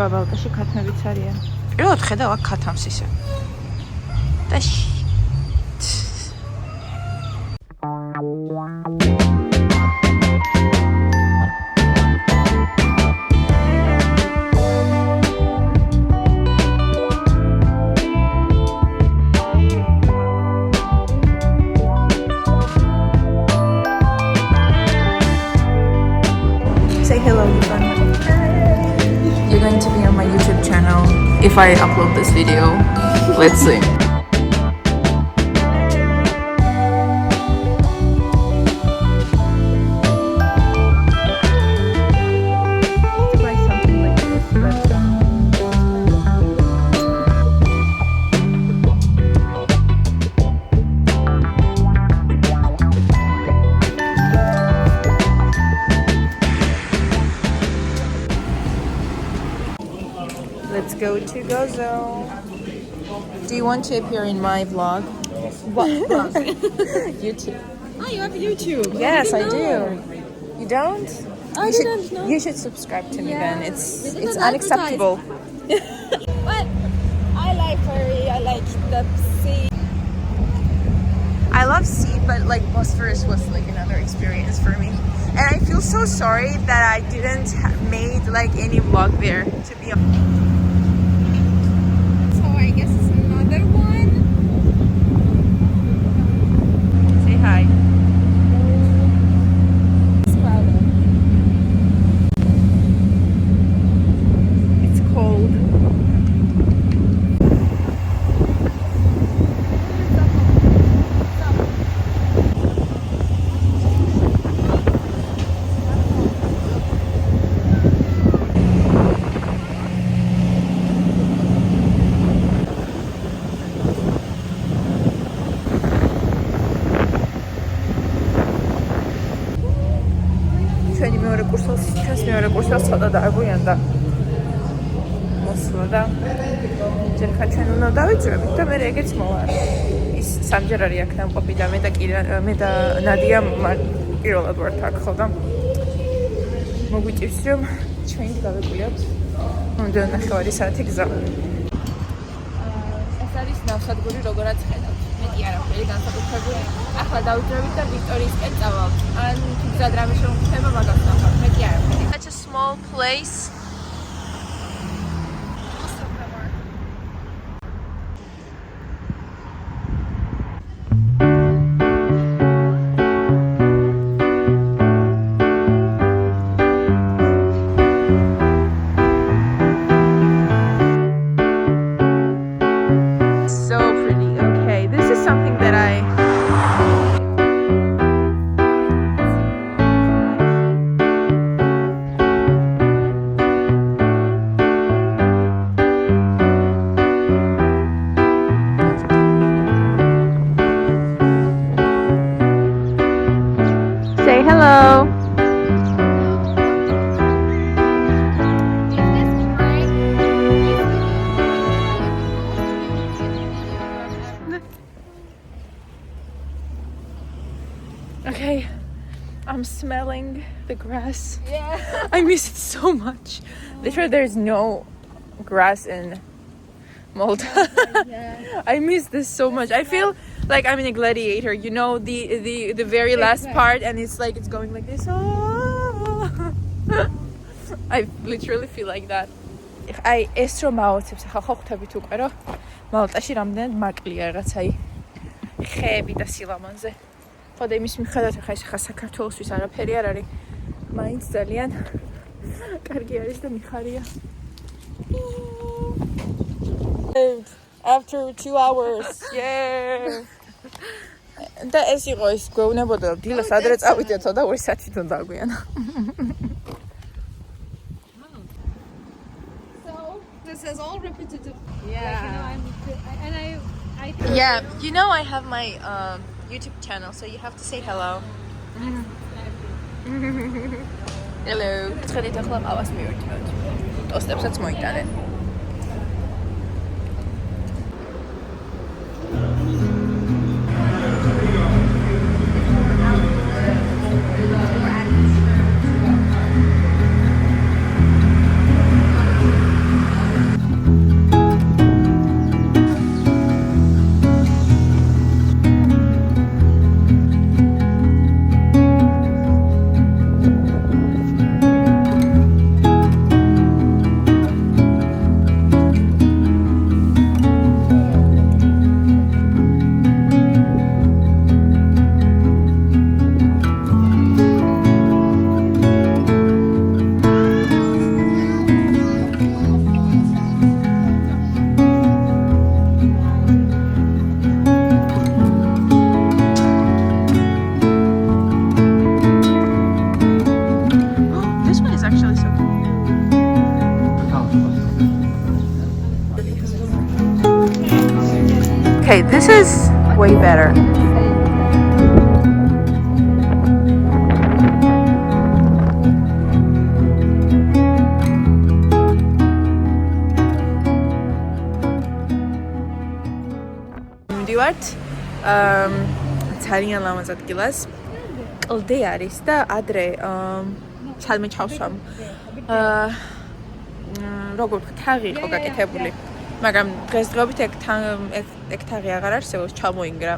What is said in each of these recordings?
ბალტაში ქათმებიც არიან. პირველად ხედავ აქ ქათამს ისე. და if I upload this video, let's see. Let's go to Gozo. Do you want to appear in my vlog? What vlog? YouTube. Oh, you have YouTube? Yes, I do. You don't? I didn't know. You should subscribe to me then. It's It's unacceptable. What? I like furry. I like the sea. I love sea, but like Bosphorus was like another experience for me. And I feel so sorry that I didn't made like any vlog there, to be honest. I guess it's another one. Say hi. It's cold. მეორე კურსელს ცოტა დააგვიანდა მოსვლა და ჯერ ხა ჩვენ უნდა დავიძრებით და მე ეგეც მოვა. ის სამჯერ არის აქ დამყოფი და მე და ნადია პირველად ვართ აქ ხო და მოგვიწევს რომ ჩვენ გავეკვლიოთ უნდა ნახევარი საათი გზა. ეს არის ნავსადგური როგორაც ხედავთ. მეტი არაფერი განსაკუთრებული. ახლა დავიძრებით და ვიქტორიისკენ წავალთ. ან გზად რამე შემოგვხდება მაგას ნახავთ. მეტი არაფერი. Such a small place. Say hello. Okay, I'm smelling the grass. Yeah. I miss it so much. Literally, there's no grass in Malta. Yeah. I miss this so much. I feel like I'm in a gladiator, you know, the very last part, and it's like it's going like this. Oh. I literally feel like that. I ეს რომ მაოცებს ახლა ხო ხვდებით უკვე რომ მალტაში რამდენად მაკლია რაღაც აი ხეები და სილამანზე. ხო და იმის მიხედვით ახლა ეს ხა საქართველოსთვის არაფერი არ არის. მაინც ძალიან კარგი არის და მიხარია. After 2 hours. Yeah. და ეს იყო ის გვეუბნებოდა რომ დილას ადრე წავიდეთო და 2 საათით უნდა დაგვიანა. So this is all repetitive. Yeah. Yeah, you know I have my YouTube channel, so you have to say hello. Hello. ხედით ახლა ყავას მივირთმევთ. ტოსტებსაც მოიტანენ. This is way better. მივდივართ ძალიან ლამაზ ადგილას. კლდე არის და ადრე სადმე ჩავსვამ. როგორ თაღი იყო გაკეთებული. მაგრამ დღესდღეობით ეგ თაღი აღარ არსებობს, ჩამოინგრა.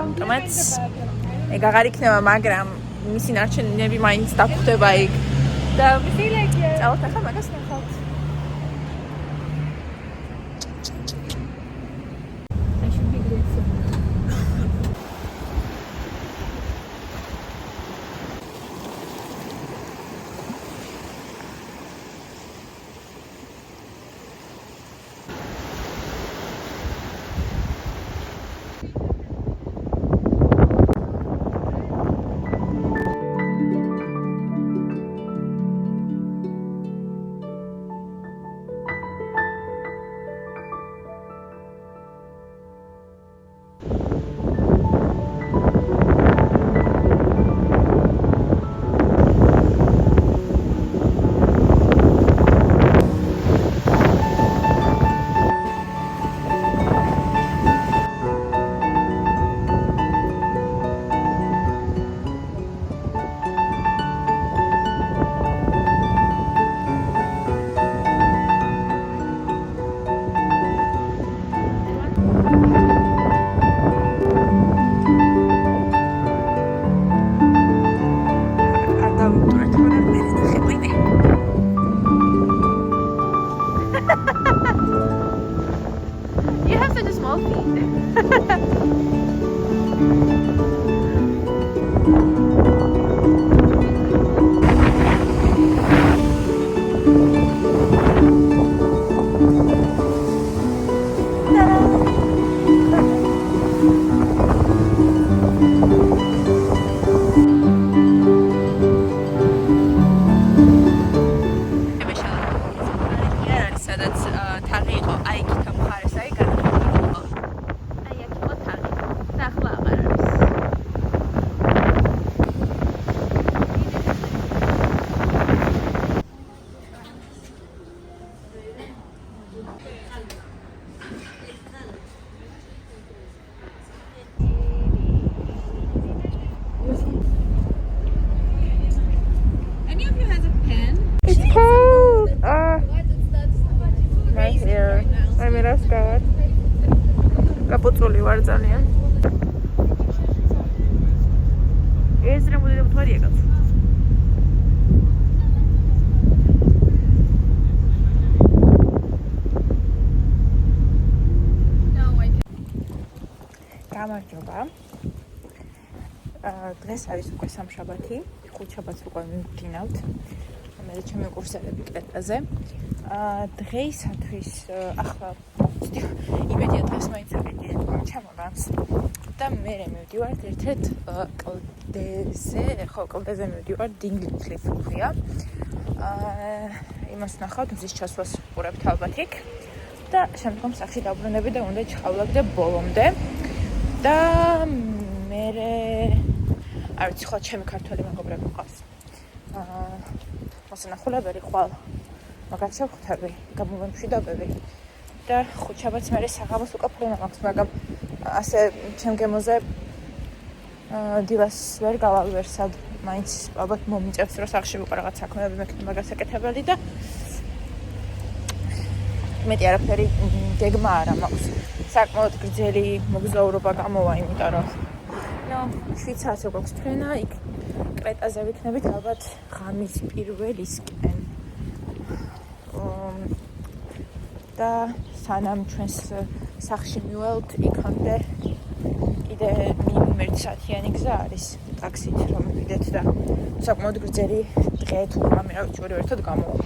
ამიტომაც ეგ აღარ იქნება, მაგრამ მისი ნარჩენები მაინც დაგხვდება იქ. და წავთ ახლა მაგას ნახავთ. You have such a small feet. კაპუწული ვარ ძალიან. ეს რა მოდელი მთვარია კაცო. გამარჯობა. დღეს არის უკვე სამშაბათი, ხუთშაბათს უკვე მივდინავთ. მე ჩემი კურსელები კრეტაზე. დღეისათვის ახლა იმედია დღეს მაინც აღიდგინე ჩამორანს და მე მივდივართ ერთ-ერთ კლდეზე, კლდეზე მივდივართ, დინგლი კლიფ ქვია. იმას ნახავთ, მზის ჩასვლას ვყურებთ ალბათ იქ და შემდგომ სახში დაბრუნები და უნდა ჩხავლაგდე ბოლომდე და მე არ ვიცი, ხო ჩემი ქართველი მეგობრები მყავს. მოსანახულებელი ხვალ მაგაც ვხვდები, გამომემშვიდობები და ხუთშაბათს მე საღამოს უკვე ფრენა მაქვს, მაგრამ ასე ჩემ გემოზე დილას ვერ გავალ ვერსად, მაინც ალბათ მომიწევს, რომ სახში უკვე რაღაც საქმეები მექნება გასაკეთებელი და მეტი არაფერი გეგმა არა მაქვს. საკმაოდ გრძელი მოგზაურობა გამოვა, იმიტომ რომ 7 საათზე გვაქვს ფრენა, იქ კრეტაზე ვიქნებით ალბათ ღამის პირველისკენ. და სანამ ჩვენს სახში მივალთ, იქამდე კიდე მინიმუმ 1 საათიანი გზა არის ტაქსით რომ მივიდეთ და საკმაოდ გრძელი დღე თუ რამე რა ვიცი, ერთად გამოვავალთ.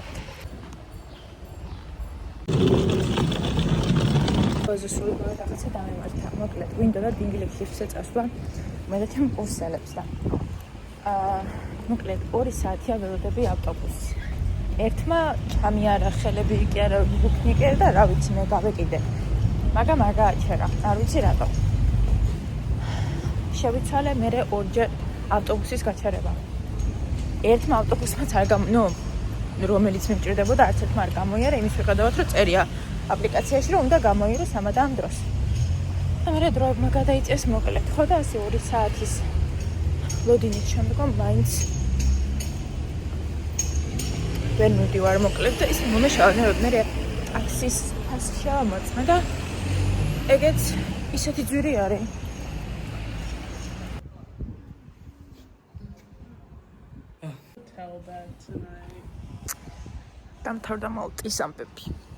სულ რაღაცა დამემართა. მოკლედ, გვინდა და დინგლი კლიფზე წასვლა მე და ჩემ კურსელებს და მოკლედ 2 საათია ველოდები ავტობუსი. ერთმა ჩამიარა ხელები კი არა ვიქნიკე და რა ვიცი მე გავეკიდე. მაგრამ არ გააჩერა, არ ვიცი რატო. შევიცვალე მე ორჯერ ავტობუსის გაჩერება. ერთმა ავტობუსმაც არ რომელიც მიმჭირდებოდა, არც ერთმა არ გამოიარა, იმის მიხედავად, რომ წერია აპლიკაციაში, რომ უნდა გამოირო სამადამ დროს. და მე დროებმა გადაიწეს მოკლედ, ხო და ასე 2 საათის ლოდინის შემდგომ მაინც ვერ მივდივარ მოკლედ და ის მომეშალა მე ტაქსის ფასი შევამოწმე და ეგეც ისეთი ძვირი არის. დამთავრდა მალტის ამბები.